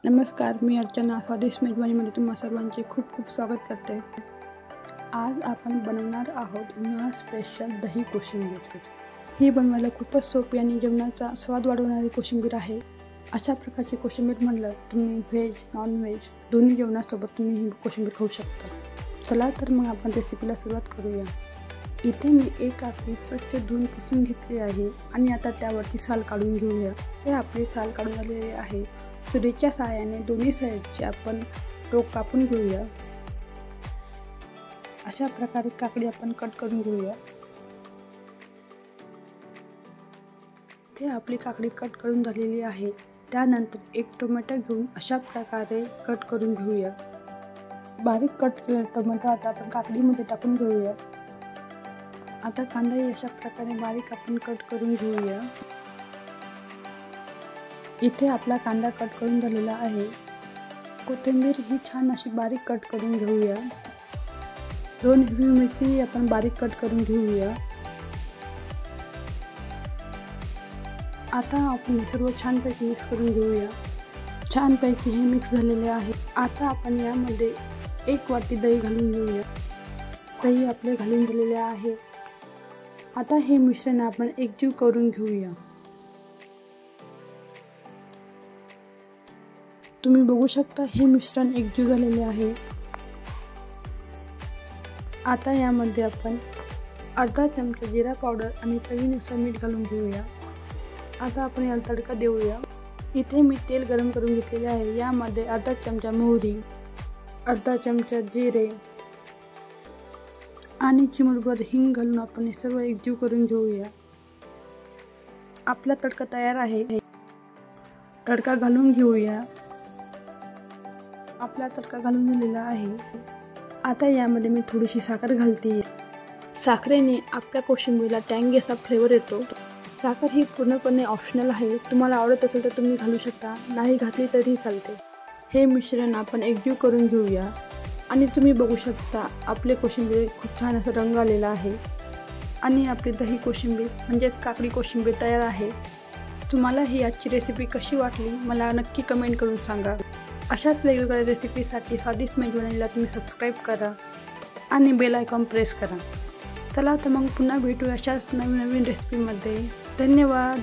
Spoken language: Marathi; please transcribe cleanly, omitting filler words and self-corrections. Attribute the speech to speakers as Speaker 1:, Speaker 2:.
Speaker 1: नमस्कार, मी अर्चना स्वादिष्ट मेजवानीमध्ये तुम्हा सर्वांचे खूप खूप स्वागत करते। आज आपण बनवणार आहोत उन्हाळा स्पेशल दही कोशिंबीर। ही बनवायला खूपच सोपी आणि जेवणाचा स्वाद वाढवणारी कोशिंबीर आहे। अशा प्रकारची कोशिंबीर म्हणलं तुम्ही व्हेज नॉन व्हेज दोन्ही जेवणासोबत तुम्ही ही कोशिंबीर खाऊ शकता। चला तर मग आपण रेसिपीला सुरुवात करूया। इथे मी एक काकडी स्वच्छ धुवून पुसून घेतली आहे आणि आता त्यावरची साल काढून घेऊया। ते आपले साल काढून झालेले आहे। सुरीच्या सहाय्याने दोन्ही साईडचे आपण टोक कापून घेऊया। अशा प्रकारे काकडी आपण कट करून घेऊया। इथे आपली काकडी कट करून झालेली आहे। त्यानंतर एक टोमॅटो घेऊन अशा प्रकारे कट करून घेऊया। बारीक कट केलेला टोमॅटो आता आपण काकडीमध्ये टाकून घेऊया। आता कांदाही अशा प्रकारे बारीक आपण कट करून घेऊया। इथे आपला कांदा कट करून झालेला आहे। कोथिंबीर ही छान अशी बारीक कट करून घेऊया। 2 हिरवी मिरची आपण बारीक कट करून घेऊया। आता आपण सर्व छानपैकी मिक्स करून घेऊया। छानपैकी हे मिक्स झालेले आहे। आता आपण यामध्ये 1 वाटी दही घालून घेऊया। दही आपले घालून दिलेले आहे। आता हे मिश्रण आपण एकजीव करून घेऊया। तुम्ही बघू शकता हे मिश्रण एकजीव झालेले आहे। आता यामध्ये आपण अर्धा चमचा जिरा पावडर आणि चवीनुसार मीठ घालून घेऊया। आता आपण याला तडका देऊया। इथे मी तेल गरम करून घेतलेले आहे। यामध्ये अर्धा चमचा मोहरी, अर्धा चमचा जिरे आणि चिमूटभर हिंग घालून आपण हे सर्व एकजीव करून घेऊया। आपला तडका तयार आहे। तडका घालून घेऊया। आपला तडका घालून झालेला आहे। आता यामध्ये मी थोडीशी साखर घालते। साखरेने आपल्या कोशिंबीरला टँगी असा फ्लेवर येतो। साखर ही पूर्णपणे ऑप्शनल आहे। तुम्हाला आवडत असेल तर तुम्ही घालू शकता, नाही घातली तरी चालते। हे मिश्रण आपण एकजीव करून घेऊया आणि तुम्ही बघू शकता आपले कोशिंबीर खूप छान असा रंग आलेला आहे आणि आपली दही कोशिंबीर म्हणजेच काकडी कोशिंबीर तयार आहे। तुम्हाला ही आजची रेसिपी कशी वाटली मला नक्की कमेंट करून सांगा। अशाच वेगवेगळ्या रेसिपीसाठी स्वादिष्ट मेजवानीला तुम्ही सबस्क्राईब करा आणि बेल आयकॉन प्रेस करा। चला तर मग पुन्हा भेटू अशाच नवीन रेसिपीमध्ये। धन्यवाद।